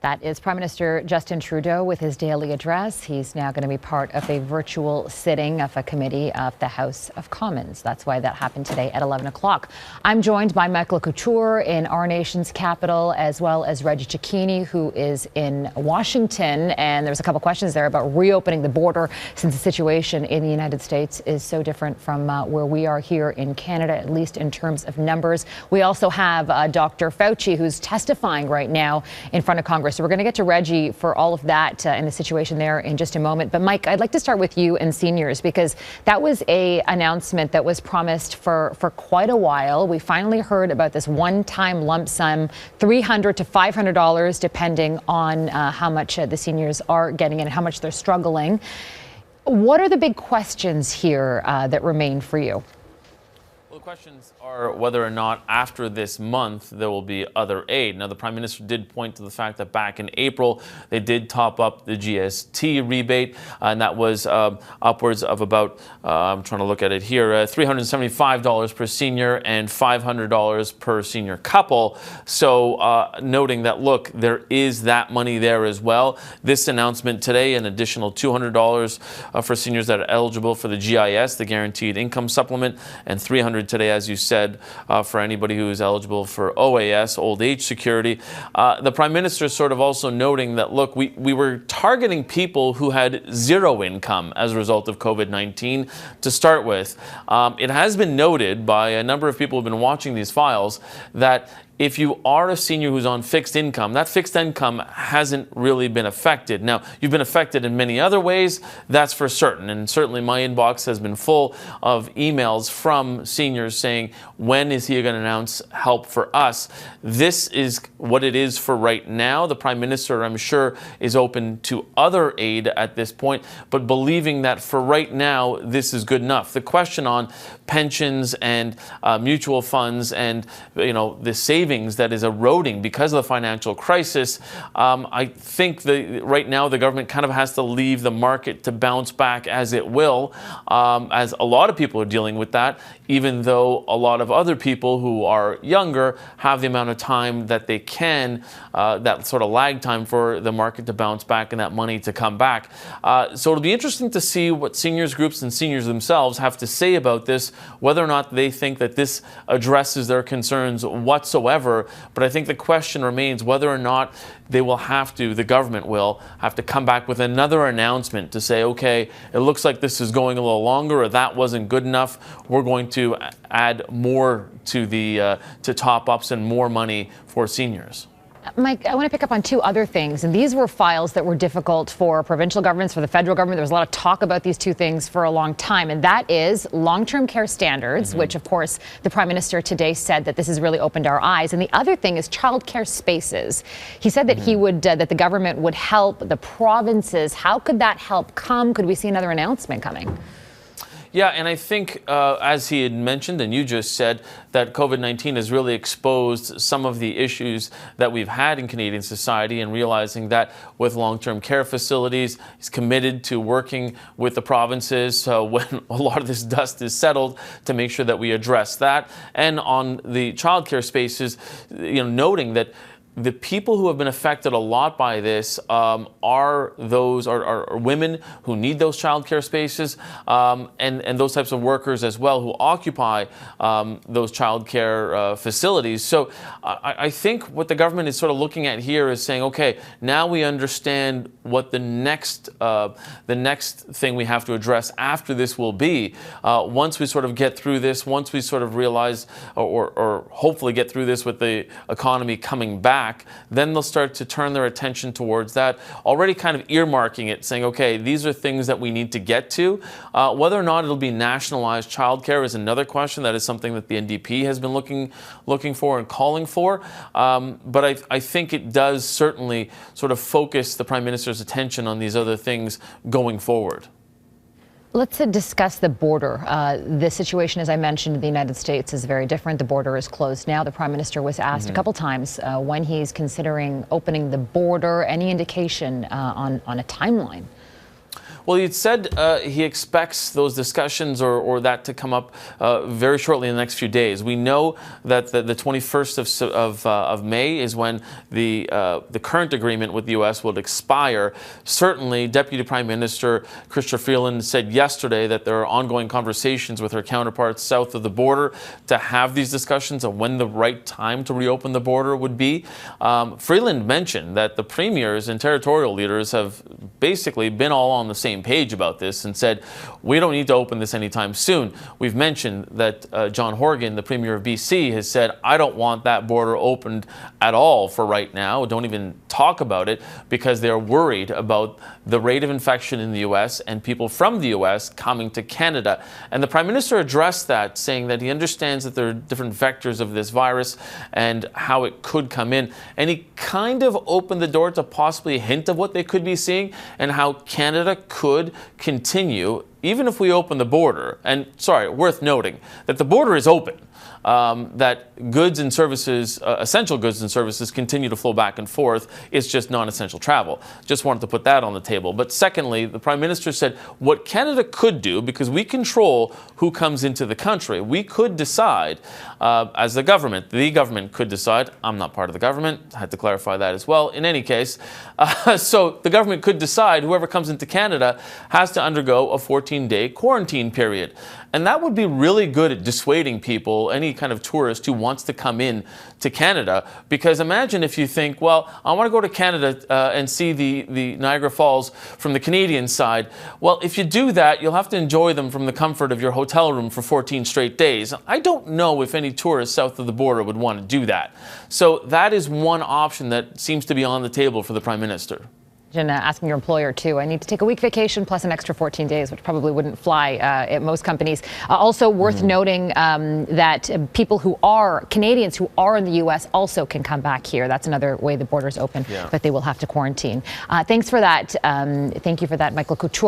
That is Prime Minister Justin Trudeau with his daily address. He's now going to be part of a virtual sitting of a committee of the House of Commons. That's why that happened today at 11 o'clock. I'm joined by Mike Le Couteur in our nation's capital, as well as Reggie Cicchini, who is in Washington. And there's a couple questions there about reopening the border, since the situation in the United States is so different from where we are here in Canada, at least in terms of numbers. We also have Dr. Fauci, who's testifying right now in front of Congress. So we're going to get to Reggie for all of that and the situation there in just a moment. But Mike, I'd like to start with you and seniors, because that was an announcement that was promised for quite a while. We finally heard about this one-time lump sum, $300 to $500, depending on how much the seniors are getting and how much they're struggling. What are the big questions here that remain for you? Well, the questions are whether or not after this month there will be other aid. Now, the Prime Minister did point to the fact that back in April they did top up the GST rebate, and that was upwards of about, I'm trying to look at it here, $375 per senior and $500 per senior couple. So noting that, look, there is that money there as well. This announcement today, an additional $200 for seniors that are eligible for the GIS, the Guaranteed Income Supplement, and $300 today, as you said, for anybody who is eligible for OAS, Old Age Security. The Prime Minister is sort of also noting that, look, we were targeting people who had zero income as a result of COVID-19 to start with. It has been noted by a number of people who have been watching these files that if you are a senior who's on fixed income, that fixed income hasn't really been affected. Now, you've been affected in many other ways, that's for certain. And certainly my inbox has been full of emails from seniors saying, when is he going to announce help for us? This is what it is for right now. The Prime Minister, I'm sure, is open to other aid at this point, but believing that for right now, this is good enough. The question on pensions and mutual funds and, the savings that is eroding because of the financial crisis, I think right now the government kind of has to leave the market to bounce back as it will, as a lot of people are dealing with that, even though a lot of other people who are younger have the amount of time that they can, that sort of lag time for the market to bounce back and that money to come back. So it'll be interesting to see what seniors groups and seniors themselves have to say about this, whether or not they think that this addresses their concerns whatsoever. But I think the question remains whether or not the government will have to come back with another announcement to say, okay, it looks like this is going a little longer, or that wasn't good enough. We're going to add more to to top-ups and more money for seniors. Mike, I want to pick up on two other things, and these were files that were difficult for provincial governments, for the federal government. There was a lot of talk about these two things for a long time, and that is long-term care standards, which, of course, the Prime Minister today said that this has really opened our eyes. And the other thing is childcare spaces. He said that that the government would help the provinces. How could that help come? Could we see another announcement coming? Yeah, and I think, as he had mentioned, and you just said, that COVID-19 has really exposed some of the issues that we've had in Canadian society, and realizing that with long-term care facilities, he's committed to working with the provinces when a lot of this dust is settled to make sure that we address that. And on the childcare spaces, noting that the people who have been affected a lot by this are women who need those childcare spaces, and those types of workers as well who occupy those childcare facilities. So I think what the government is sort of looking at here is saying, okay, now we understand what the next thing we have to address after this will be. Once we sort of get through this, once we sort of realize or hopefully get through this with the economy coming back, then they'll start to turn their attention towards that, already kind of earmarking it, saying, okay, these are things that we need to get to. Whether or not it'll be nationalized childcare is another question. That is something that the NDP has been looking for and calling for. But I think it does certainly sort of focus the Prime Minister's attention on these other things going forward. Let's discuss the border. The situation, as I mentioned, in the United States is very different. The border is closed now. The Prime Minister was asked a couple times when he's considering opening the border. Any indication on a timeline? Well, he said he expects those discussions or that to come up very shortly in the next few days. We know that the 21st of May is when the current agreement with the U.S. will expire. Certainly, Deputy Prime Minister Chrystia Freeland said yesterday that there are ongoing conversations with her counterparts south of the border to have these discussions on when the right time to reopen the border would be. Freeland mentioned that the premiers and territorial leaders have basically been all on the same page about this and said, we don't need to open this anytime soon. We've mentioned that John Horgan, the Premier of BC, has said, I don't want that border opened at all for right now. Don't even talk about it, because they're worried about the rate of infection in the U.S. and people from the U.S. coming to Canada. And the Prime Minister addressed that, saying that he understands that there are different vectors of this virus and how it could come in. And he kind of opened the door to possibly a hint of what they could be seeing and how Canada could continue even if we open the border. And sorry, worth noting that the border is open. That goods and services, essential goods and services, continue to flow back and forth. It's just non-essential travel. Just wanted to put that on the table. But secondly, the Prime Minister said what Canada could do, because we control who comes into the country, we could decide as the government could decide. I'm not part of the government. I had to clarify that as well. In any case, so the government could decide whoever comes into Canada has to undergo a 14-day quarantine period. And that would be really good at dissuading people, any kind of tourist who wants to come in to Canada. Because imagine if you think, well, I want to go to Canada and see the Niagara Falls from the Canadian side. Well, if you do that, you'll have to enjoy them from the comfort of your hotel room for 14 straight days. I don't know if any tourists south of the border would want to do that. So that is one option that seems to be on the table for the Prime Minister. Asking your employer too, I need to take a week vacation plus an extra 14 days, which probably wouldn't fly at most companies. Also worth noting that people who are Canadians who are in the U.S. also can come back here. That's another way the border's open, but they will have to quarantine. Thanks for that. Thank you for that, Mike Le Couteur.